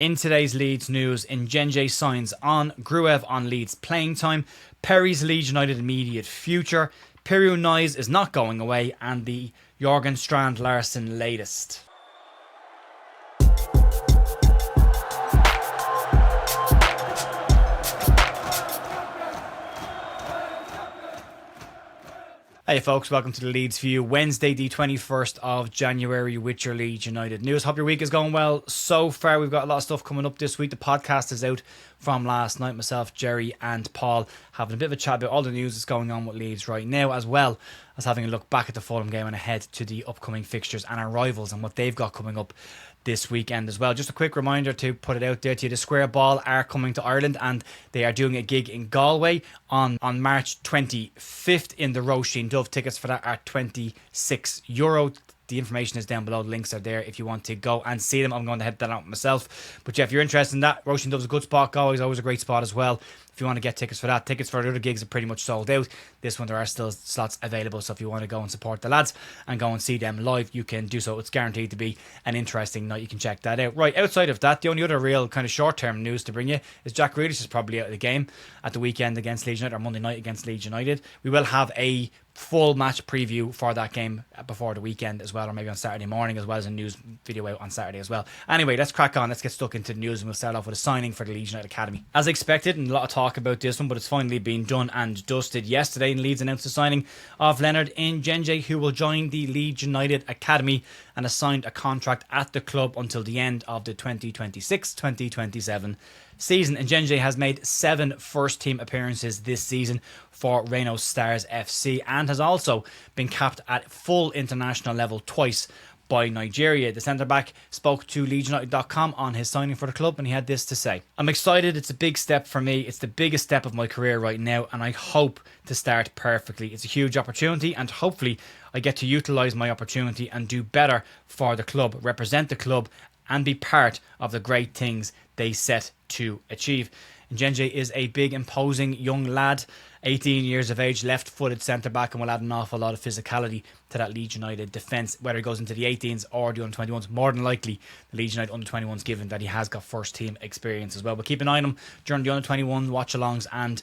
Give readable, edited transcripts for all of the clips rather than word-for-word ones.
In today's Leeds news, Ngenge signs on, Gruev on Leeds playing time, Perri's Leeds United immediate future, Piroe is not going away, and the Jørgen Strand-Larsen latest. Hey folks, welcome to the Leeds View, Wednesday the 21st of January with your Leeds United news. Hope your week is going well so far. We've got a lot of stuff coming up this week. The podcast is out from last night. Myself, Jerry and Paul having a bit of a chat about all the news that's going on with Leeds right now, as well as having a look back at the Fulham game and ahead to the upcoming fixtures and our rivals and what they've got coming up this weekend as well. Just a quick reminder to put it out there to you, the Square Ball are coming to Ireland and they are doing a gig in Galway on March 25th in the Roisin Dove. Tickets for that are €26. The information is down below. The links are there if you want to go and see them. I'm going to head that out myself. But yeah, if you're interested in that, Roisin Dove's a good spot. Galway is always a great spot as well. If you want to get tickets for that, tickets for the other gigs are pretty much sold out. This one, there are still slots available. So if you want to go and support the lads and go and see them live, you can do so. It's guaranteed to be an interesting night. You can check that out. Right, outside of that, the only other real kind of short-term news to bring you is Jack Grealish is probably out of the game at the weekend against Leeds United, or Monday night against Leeds United. We will have a full match preview for that game before the weekend as well, or maybe on Saturday morning, as well as a news video out on Saturday as well. Anyway, let's crack on. Let's get stuck into the news, and we'll start off with a signing for the Leeds United Academy. As expected, and a lot of talk about this one, but it's finally been done and dusted yesterday, and Leeds announced the signing of Leonard Ngenge, who will join the Leeds United Academy and has signed a contract at the club until the end of the 2026-2027 season. Ngenge has made 7 first team appearances this season for Reno Stars FC and has also been capped at full international level twice by Nigeria. The centre-back spoke to LeedsUnited.com on his signing for the club, and he had this to say: "I'm excited. It's a big step for me. It's the biggest step of my career right now, and I hope to start perfectly. It's a huge opportunity, and hopefully I get to utilise my opportunity and do better for the club, represent the club, and be part of the great things they set to achieve." Ngenge is a big, imposing young lad, 18 years of age, left-footed centre-back, and will add an awful lot of physicality to that Leeds United defence, whether he goes into the 18s or the under-21s. More than likely, the Leeds United under-21s, given that he has got first-team experience as well. But keep an eye on him during the under-21 watch-alongs and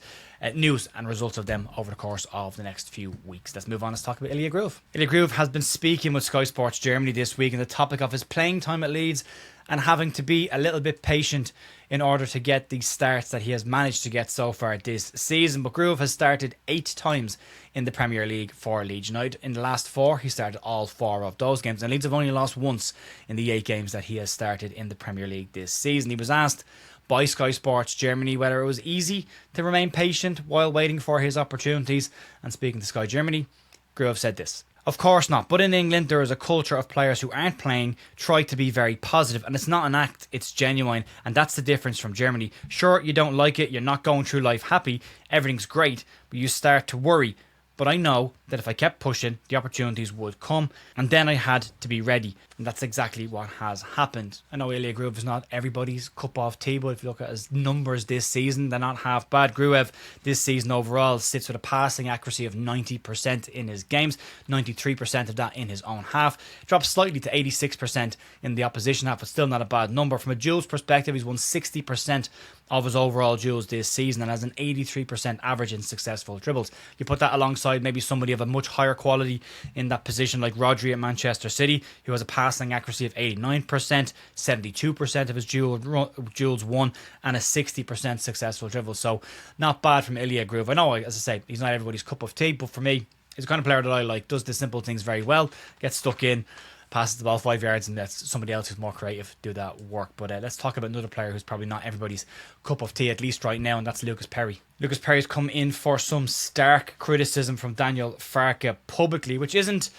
news and results of them over the course of the next few weeks. Let's move on. Let's talk about Ilia Gruev. Ilia Gruev has been speaking with Sky Sports Germany this week on the topic of his playing time at Leeds and having to be a little bit patient in order to get the starts that he has managed to get so far this season. But Gruev has started 8 times in the Premier League for Leeds United. In the last 4, he started all 4 of those games, and Leeds have only lost once in the 8 games that he has started in the Premier League this season. He was asked by Sky Sports Germany whether it was easy to remain patient while waiting for his opportunities, and speaking to Sky Germany, Gruev said this: "Of course not, but in England there is a culture of players who aren't playing try to be very positive, and it's not an act, it's genuine, and that's the difference from Germany. Sure, you don't like it, you're not going through life happy, everything's great, but you start to worry. But I know that if I kept pushing, the opportunities would come, and then I had to be ready." And that's exactly what has happened. I know Ilia Gruev is not everybody's cup of tea, but if you look at his numbers this season, they're not half bad. Gruev this season overall sits with a passing accuracy of 90% in his games, 93% of that in his own half. Drops slightly to 86% in the opposition half, but still not a bad number. From a duels perspective, he's won 60% of his overall duels this season and has an 83% average in successful dribbles. You put that alongside maybe somebody of a much higher quality in that position like Rodri at Manchester City, who has a passing accuracy of 89%, 72% of his duels won, and a 60% successful dribble. So not bad from Ilia Gruev. I know, as I say, he's not everybody's cup of tea, but for me, he's the kind of player that I like. Does the simple things very well, gets stuck in, passes the ball 5 yards, and lets somebody else who's more creative do that work. But let's talk about another player who's probably not everybody's cup of tea, at least right now, and that's Lucas Perri. Lucas Perri has come in for some stark criticism from Daniel Farke publicly, which isn't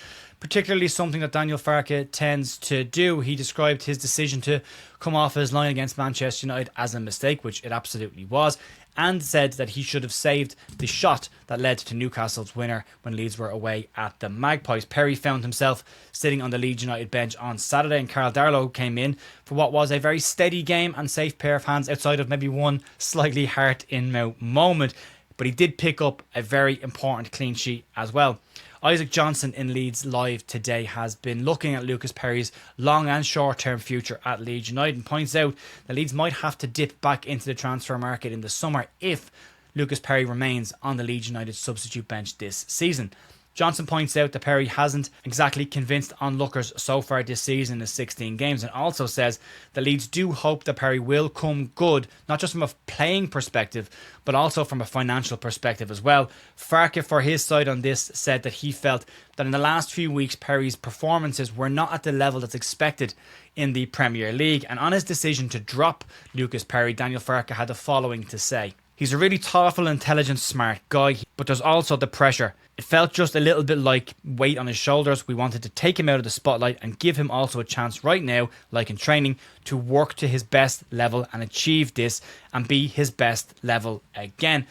particularly something that Daniel Farke tends to do. He described his decision to come off his line against Manchester United as a mistake, which it absolutely was, and said that he should have saved the shot that led to Newcastle's winner when Leeds were away at the Magpies. Perri found himself sitting on the Leeds United bench on Saturday, and Carl Darlow came in for what was a very steady game and safe pair of hands outside of maybe one slightly heart-in-mouth moment. But he did pick up a very important clean sheet as well. Isaac Johnson in Leeds Live today has been looking at Lucas Perri's long and short term future at Leeds United and points out that Leeds might have to dip back into the transfer market in the summer if Lucas Perri remains on the Leeds United substitute bench this season. Johnson points out that Perri hasn't exactly convinced onlookers so far this season in his 16 games, and also says that Leeds do hope that Perri will come good, not just from a playing perspective, but also from a financial perspective as well. Farke, for his side on this, said that he felt that in the last few weeks Perri's performances were not at the level that's expected in the Premier League, and on his decision to drop Lucas Perri, Daniel Farke had the following to say. He's a really thoughtful, intelligent, smart guy, but there's also the pressure. It felt just a little bit like weight on his shoulders. We wanted to take him out of the spotlight and give him also a chance right now, like in training, to work to his best level and achieve this and be his best level again.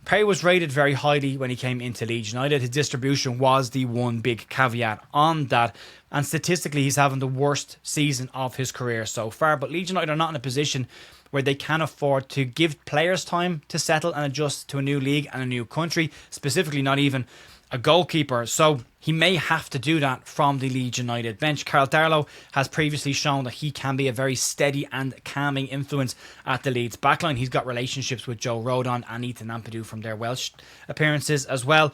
Perri was rated very highly when he came into Leeds United. His distribution was the one big caveat on that. And statistically, he's having the worst season of his career so far. But Leeds United are not in a position where they can afford to give players time to settle and adjust to a new league and a new country, specifically not even a goalkeeper. So he may have to do that from the Leeds United bench. Karl Darlow has previously shown that he can be a very steady and calming influence at the Leeds backline. He's got relationships with Joe Rodon and Ethan Ampadu from their Welsh appearances as well.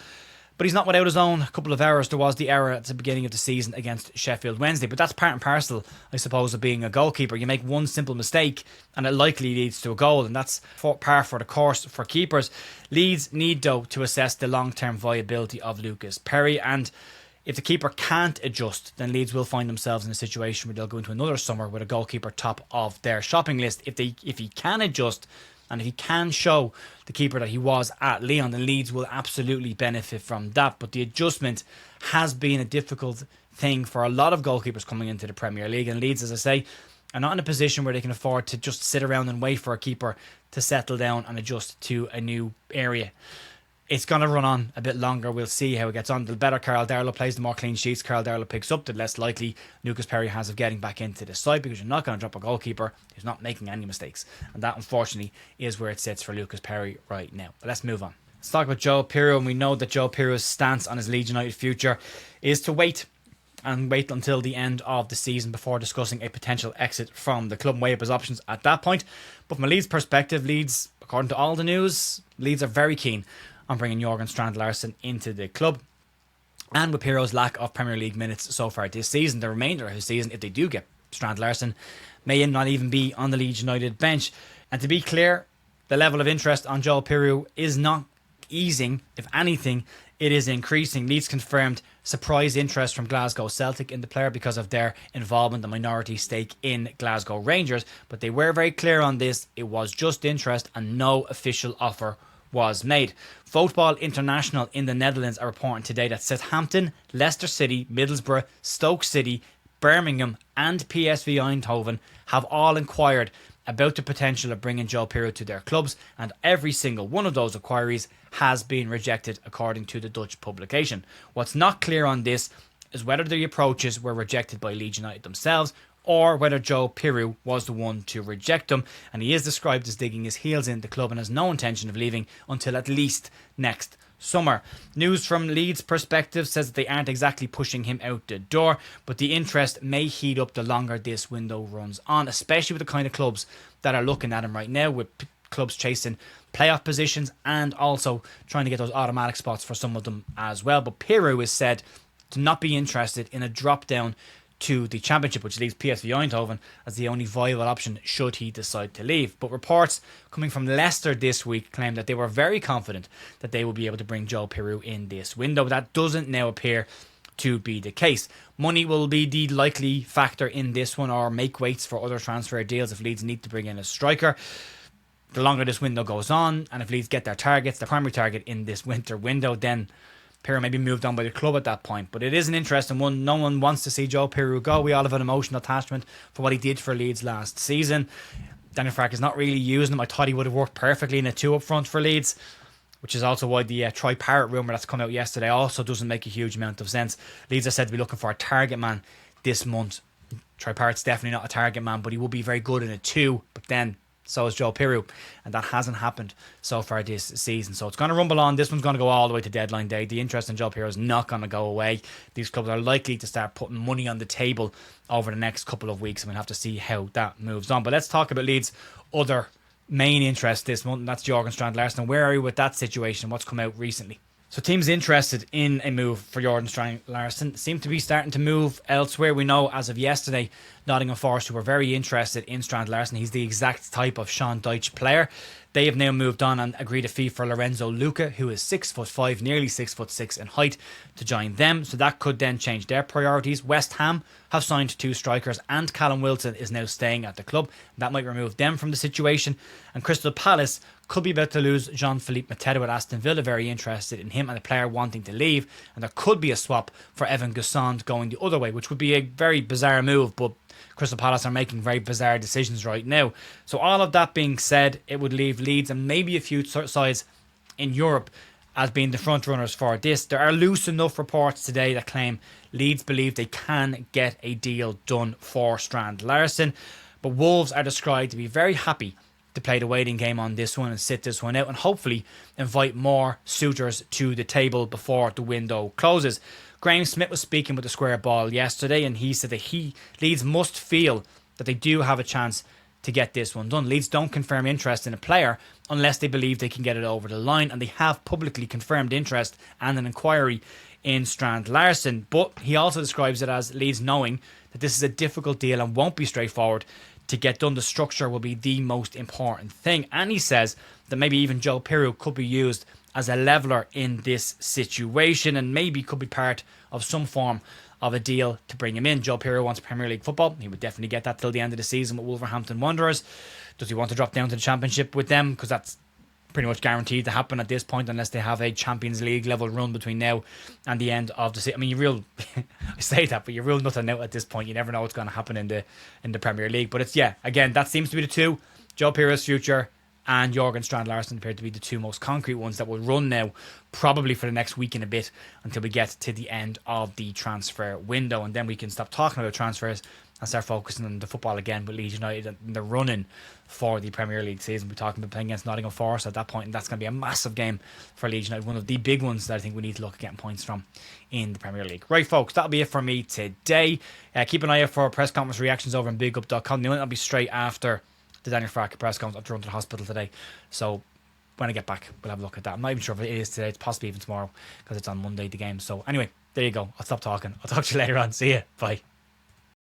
But he's not without his own couple of errors. There was the error at the beginning of the season against Sheffield Wednesday. But that's part and parcel, I suppose, of being a goalkeeper. You make one simple mistake and it likely leads to a goal. And that's par for the course for keepers. Leeds need, though, to assess the long-term viability of Lucas Perri. And if the keeper can't adjust, then Leeds will find themselves in a situation where they'll go into another summer with a goalkeeper top of their shopping list. If he can adjust, and if he can show the keeper that he was at Lyon, then Leeds will absolutely benefit from that. But the adjustment has been a difficult thing for a lot of goalkeepers coming into the Premier League. And Leeds, as I say, are not in a position where they can afford to just sit around and wait for a keeper to settle down and adjust to a new area. It's going to run on a bit longer. We'll see how it gets on. The better Karl Darlow plays, the more clean sheets Karl Darlow picks up, the less likely Lucas Perri has of getting back into the side, because you're not going to drop a goalkeeper who's not making any mistakes. And that, unfortunately, is where it sits for Lucas Perri right now. But let's move on. Let's talk about Joe Piroe, and we know that Joe Piroe's stance on his Leeds United future is to wait until the end of the season before discussing a potential exit from the club and weigh up his options at that point. But from a Leeds perspective, Leeds, according to all the news, Leeds are very keen on bringing Jørgen Strand-Larsen into the club. And with Piroe's lack of Premier League minutes so far this season, the remainder of his season, if they do get Strand-Larsen, may not even be on the Leeds United bench. And to be clear, the level of interest on Joe Piroe is not easing. If anything, it is increasing. Leeds confirmed surprise interest from Glasgow Celtic in the player because of their involvement, the minority stake in Glasgow Rangers. But they were very clear on this. It was just interest and no official offer was made. Football International in the Netherlands are reporting today that Southampton, Leicester City, Middlesbrough, Stoke City, Birmingham and PSV Eindhoven have all inquired about the potential of bringing Joe Piroe to their clubs, and every single one of those inquiries has been rejected according to the Dutch publication. What's not clear on this is whether the approaches were rejected by Leeds United themselves or whether Joe Piroe was the one to reject them, and he is described as digging his heels in the club and has no intention of leaving until at least next summer. News from Leeds' perspective says that they aren't exactly pushing him out the door, but the interest may heat up the longer this window runs on, especially with the kind of clubs that are looking at him right now, with clubs chasing playoff positions and also trying to get those automatic spots for some of them as well. But Piroe is said to not be interested in a drop down to the Championship, which leaves PSV Eindhoven as the only viable option should he decide to leave. But reports coming from Leicester this week claim that they were very confident that they will be able to bring Joe Piroe in this window. But that doesn't now appear to be the case. Money will be the likely factor in this one, or make weights for other transfer deals if Leeds need to bring in a striker. The longer this window goes on, and if Leeds get their targets, their primary target in this winter window, then Piroe may be moved on by the club at that point. But it is an interesting one. No one wants to see Joe Piroe go. We all have an emotional attachment for what he did for Leeds last season. Daniel Farke is not really using him. I thought he would have worked perfectly in a two up front for Leeds, which is also why the Tri-Parrot rumour that's come out yesterday also doesn't make a huge amount of sense. Leeds are said to be looking for a target man this month. Tri-Parrot's definitely not a target man, but he will be very good in a two. But then So is Joe Piroe, and that hasn't happened so far this season. So it's going to rumble on. This one's going to go all the way to deadline day. The interest in Joe Piroe is not going to go away. These clubs are likely to start putting money on the table over the next couple of weeks, and we'll have to see how that moves on. But let's talk about Leeds' other main interest this month, and that's Jorgen Strand-Larsen. Where are you with that situation? What's come out recently? So teams interested in a move for Jorgen Strand-Larsen seem to be starting to move elsewhere. We know as of yesterday, Nottingham Forest, who were very interested in Strand-Larsen. He's the exact type of Sean Dyche player. They have now moved on and agreed a fee for Lorenzo Luca, who is 6'5", nearly 6'6" in height, to join them. So that could then change their priorities. West Ham have signed 2 strikers, and Callum Wilson is now staying at the club. That might remove them from the situation. And Crystal Palace could be about to lose Jean-Philippe Mateta, with Aston Villa very interested in him and the player wanting to leave. And there could be a swap for Evan Gusson going the other way, which would be a very bizarre move, but Crystal Palace are making very bizarre decisions right now. So all of that being said, it would leave Leeds and maybe a few sides in Europe as being the front runners for this. There are loose enough reports today that claim Leeds believe they can get a deal done for Strand-Larsen, but Wolves are described to be very happy to play the waiting game on this one and sit this one out, and hopefully invite more suitors to the table before the window closes. Graham Smith was speaking with the Square Ball yesterday, and he said that Leeds must feel that they do have a chance to get this one done. Leeds don't confirm interest in a player unless they believe they can get it over the line, and they have publicly confirmed interest and an inquiry in Strand-Larsen. But he also describes it as Leeds knowing that this is a difficult deal and won't be straightforward to get done. The structure will be the most important thing, and he says that maybe even Joe Piroe could be used as a leveller in this situation, and maybe could be part of some form of a deal to bring him in. Joe Piroe wants Premier League football. He would definitely get that till the end of the season with Wolverhampton Wanderers. Does he want to drop down to the Championship with them? Because that's pretty much guaranteed to happen at this point, unless they have a Champions League level run between now and the end of the season. I mean, you rule I say that, but you rule nothing out at this point. You never know what's going to happen in the Premier League. But it's, yeah, again, that seems to be the two. Joe Piroe's future and Jorgen Strand-Larsen appear to be the two most concrete ones that will run now, probably for the next week and a bit, until we get to the end of the transfer window, and then we can stop talking about transfers and start focusing on the football again with Leeds United and the running for the Premier League season. We're talking about playing against Nottingham Forest at that point, and that's going to be a massive game for Leeds United, one of the big ones that I think we need to look at getting points from in the Premier League. Right, folks, that'll be it for me today. Keep an eye out for press conference reactions over on bigup.com. I'll be straight after the Daniel Farke press conference. I've run to the hospital today, so when I get back, we'll have a look at that. I'm not even sure if it is today. It's possibly even tomorrow, because it's on Monday, the game. So anyway, there you go. I'll stop talking. I'll talk to you later on. See you. Bye.